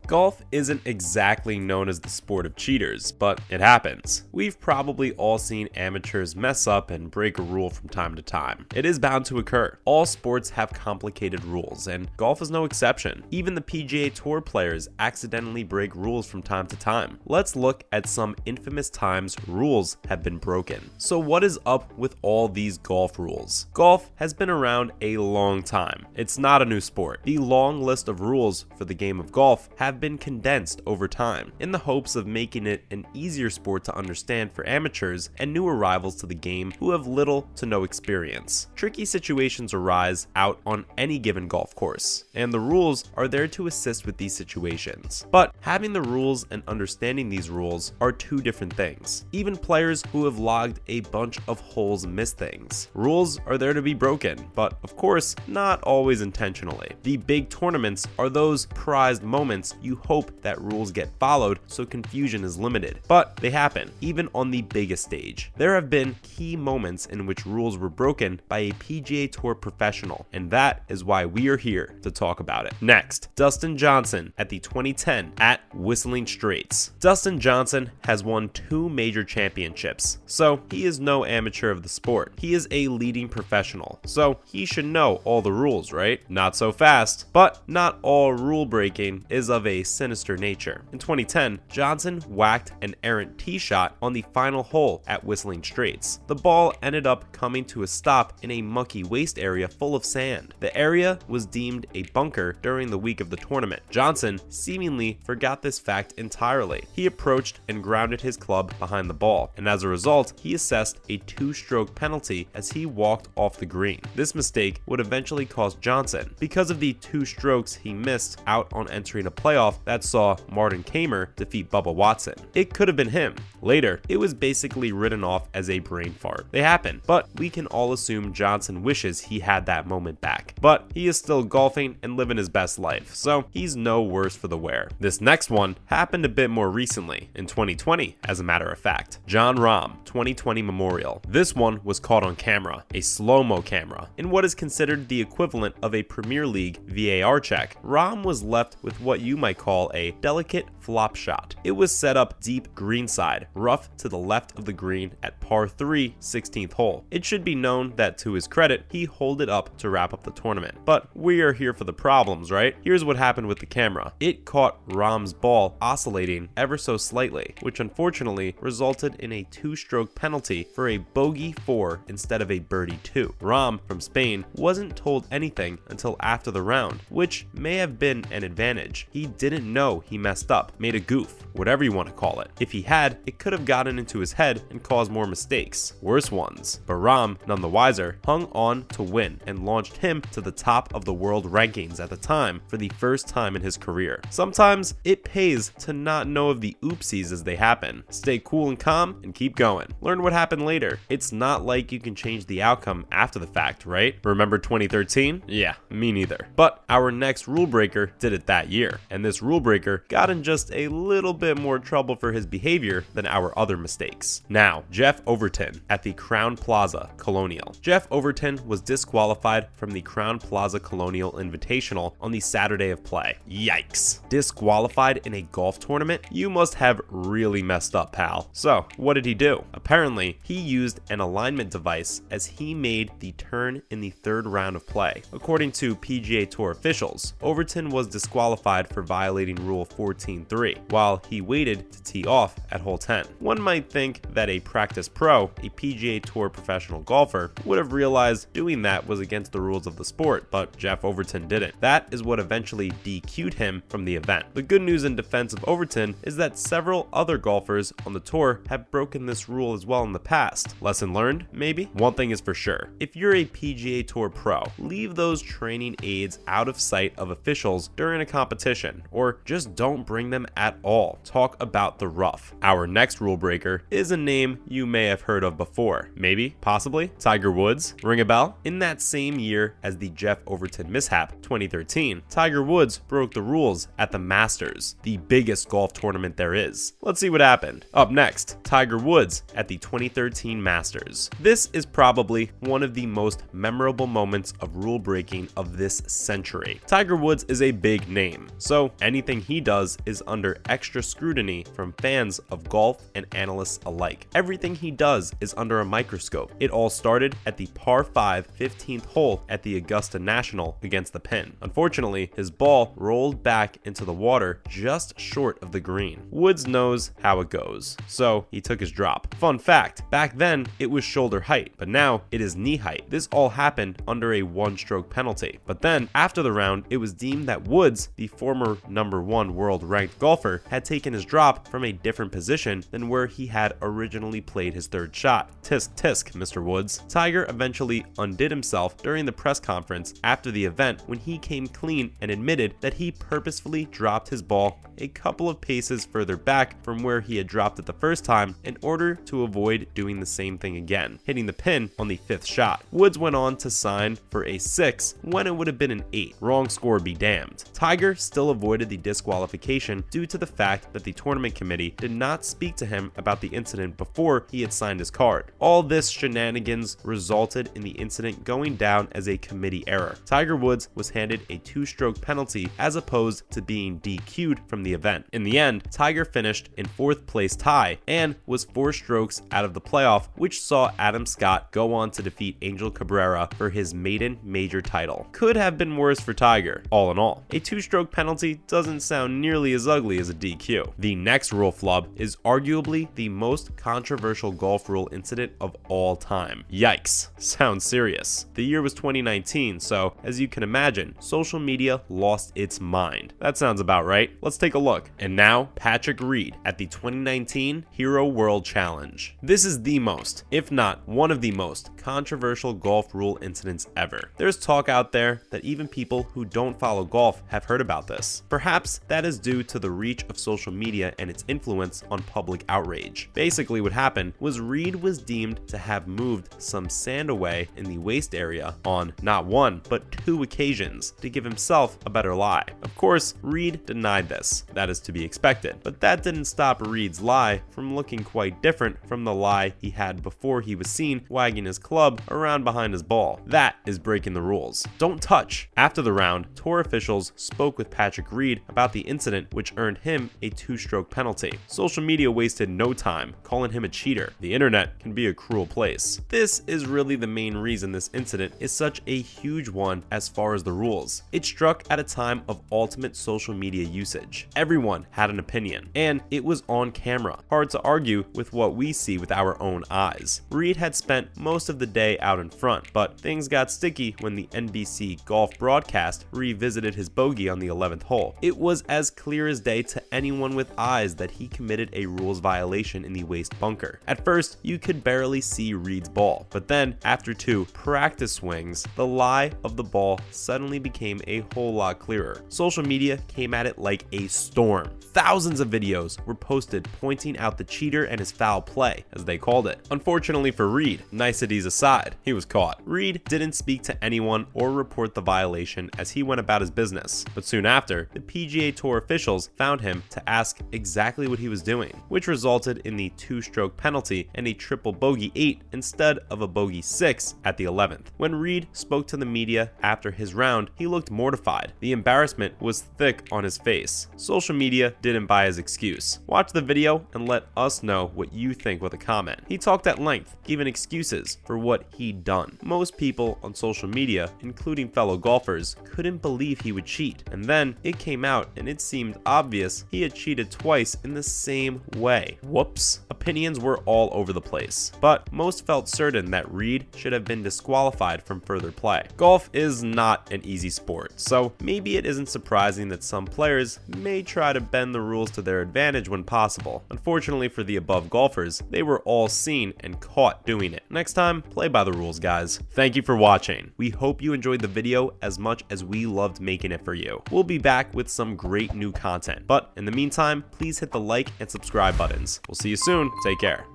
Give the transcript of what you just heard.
Golf isn't exactly known as the sport of cheaters, but it happens. We've probably all seen amateurs mess up and break a rule from time to time. It is bound to occur. All sports have complicated rules, and golf is no exception. Even the PGA Tour players accidentally break rules from time to time. Let's look at some infamous times rules have been broken. So what is up with all these golf rules? Golf has been around a long time. It's not a new sport. The long list of rules for the game of golf have been condensed over time in the hopes of making it an easier sport to understand for amateurs and new arrivals to the game who have little to no experience. Tricky situations arise out on any given golf course, and the rules are there to assist with these situations. But having the rules and understanding these rules are two different things. Even players who have logged a bunch of holes miss things. Rules are there to be broken, but of course, not always intentionally. The big tournaments are those prized moments you hope that rules get followed so confusion is limited, but they happen even on the biggest stage. There have been key moments in which rules were broken by a PGA Tour professional, and that is why we are here to talk about it. Next, Dustin Johnson at the 2010 at Whistling Straits. Dustin Johnson has won 2 major championships, so he is no amateur of the sport. He is a leading professional, so he should know all the rules, right? Not so fast, but not all rule breaking is of a sinister nature. In 2010, Johnson whacked an errant tee shot on the final hole at Whistling Straits. The ball ended up coming to a stop in a mucky waste area full of sand. The area was deemed a bunker during the week of the tournament. Johnson seemingly forgot this fact entirely. He approached and grounded his club behind the ball, and as a result, he assessed a 2-stroke penalty as he walked off the green. This mistake would eventually cost Johnson because of the 2 strokes he missed out on entering a playoff that saw Martin Kaymer defeat Bubba Watson. It could have been him. Later, it was basically written off as a brain fart. They happen, but we can all assume Johnson wishes he had that moment back. But he is still golfing and living his best life, so he's no worse for the wear. This next one happened a bit more recently, in 2020, as a matter of fact. Jon Rahm, 2020 Memorial. This one was caught on camera, a slow-mo camera, in what is considered the equivalent of a Premier League VAR check. Rahm was left with what you might call a delicate flop shot. It was set up deep greenside, rough to the left of the green at par 3, 16th hole. It should be known that to his credit, he holed it up to wrap up the tournament. But we are here for the problems, right? Here's what happened with the camera. It caught Rahm's ball oscillating ever so slightly, which unfortunately resulted in a 2-stroke penalty for a bogey 4 instead of a birdie 2. Rahm from Spain wasn't told anything until after the round, which may have been an advantage. He didn't know he messed up, made a goof, whatever you want to call it. If he had, it could have gotten into his head and caused more mistakes, worse ones. But Rahm, none the wiser, hung on to win and launched him to the top of the world rankings at the time for the first time in his career. Sometimes it pays to not know of the oopsies as they happen. Stay cool and calm and keep going. Learn what happened later. It's not like you can change the outcome after the fact, right? Remember 2013? Yeah, me neither. But our next rule breaker did it that year, and this rule breaker got in just a little bit more trouble for his behavior than our other mistakes. Now, Jeff Overton at the Crown Plaza Colonial. Jeff Overton was disqualified from the Crown Plaza Colonial Invitational on the Saturday of play. Yikes. Disqualified in a golf tournament? You must have really messed up, pal. So, what did he do? Apparently, he used an alignment device as he made the turn in the 3rd round of play. According to PGA Tour officials, Overton was disqualified for violating Rule 14.3 while he waited to tee off at hole 10. One might think that a practice pro, a PGA Tour professional golfer, would have realized doing that was against the rules of the sport, but Jeff Overton didn't. That is what eventually DQ'd him from the event. The good news in defense of Overton is that several other golfers on the tour have broken this rule as well in the past. Lesson learned, maybe? One thing is for sure. If you're a PGA Tour pro, leave those training aids out of sight of officials during a competition, or just don't bring them at all. Talk about the rough. Our next rule breaker is a name you may have heard of before. Maybe, possibly, Tiger Woods. Ring a bell? In that same year as the Jeff Overton mishap, 2013, Tiger Woods broke the rules at the Masters, the biggest golf tournament there is. Let's see what happened. Up next, Tiger Woods at the 2013 Masters. This is probably one of the most memorable moments of rule breaking of this century. Tiger Woods is a big name, so Anything he does is under extra scrutiny from fans of golf and analysts alike. Everything he does is under a microscope. It all started at the par 5 15th hole at the Augusta National against the pin. Unfortunately, his ball rolled back into the water just short of the green. Woods knows how it goes, so he took his drop. Fun fact, back then it was shoulder height, but now it is knee height. This all happened under a one-stroke penalty. But then, after the round, it was deemed that Woods, the former #1 world-ranked golfer, had taken his drop from a different position than where he had originally played his third shot. Tisk tisk, Mr. Woods. Tiger eventually undid himself during the press conference after the event when he came clean and admitted that he purposefully dropped his ball a couple of paces further back from where he had dropped it the first time in order to avoid doing the same thing again, hitting the pin on the 5th shot. Woods went on to sign for a 6 when it would have been an 8. Wrong score be damned. Tiger still avoided the disqualification due to the fact that the tournament committee did not speak to him about the incident before he had signed his card. All this shenanigans resulted in the incident going down as a committee error. Tiger Woods was handed a 2-stroke penalty as opposed to being DQ'd from the event. In the end, Tiger finished in 4th place tie and was 4 strokes out of the playoff, which saw Adam Scott go on to defeat Angel Cabrera for his maiden major title. Could have been worse for Tiger, all in all. A 2-stroke penalty doesn't sound nearly as ugly as a DQ. The next rule flub is arguably the most controversial golf rule incident of all time. Yikes, sounds serious. The year was 2019, so as you can imagine, social media lost its mind. That sounds about right. Let's take a look. And now, Patrick Reed at the 2019 Hero World Challenge. This is the most, if not one of the most, controversial golf rule incidents ever. There's talk out there that even people who don't follow golf have heard about this. Perhaps that is due to the reach of social media and its influence on public outrage. Basically what happened was Reed was deemed to have moved some sand away in the waist area on not one, but 2 occasions to give himself a better lie. Of course, Reed denied this. That is to be expected. But that didn't stop Reed's lie from looking quite different from the lie he had before he was seen wagging his club around behind his ball. That is breaking the rules. Don't touch. After the round, tour officials spoke with Patrick Reed about the incident, which earned him a 2-stroke penalty. Social media wasted no time calling him a cheater. The internet can be a cruel place. This is really the main reason this incident is such a huge one as far as the rules. It struck at a time of ultimate social media usage. Everyone had an opinion, and it was on camera. Hard to argue with what we see with our own eyes. Reed had spent most of the day out in front, but things got sticky when the NBC golf broadcast revisited his bogey on the 11th hole. It was as clear as day to anyone with eyes that he committed a rules violation in the waist bunker. At first, you could barely see Reed's ball, but then after 2 practice swings, the lie of the ball suddenly became a whole lot clearer. Social media came at it like a storm. Thousands of videos were posted pointing out the cheater and his foul play, as they called it. Unfortunately for Reed, niceties aside, he was caught. Reed didn't speak to anyone or report the violation as he went about his business, but soon after, the PGA Tour officials found him to ask exactly what he was doing, which resulted in the 2-stroke penalty and a triple bogey 8 instead of a bogey 6 at the 11th. When Reed spoke to the media after his round, he looked mortified. The embarrassment was thick on his face. Social media didn't buy his excuse. Watch the video and let us know what you think with a comment. He talked at length, giving excuses for what he'd done. Most people on social media, including fellow golfers, couldn't believe he would cheat. And then it came out and it seemed obvious he had cheated twice in the same way. Whoops. Opinions were all over the place, but most felt certain that Reed should have been disqualified from further play. Golf is not an easy sport, so maybe it isn't surprising that some players may try to bend the rules to their advantage when possible. Unfortunately for the above golfers, they were all seen and caught doing it. Next time, play by the rules, guys. Thank you for watching. We hope you enjoyed the video as much as we loved making it for you. We'll be back with some great new content, but in the meantime, please hit the like and subscribe buttons. We'll see you soon. Take care.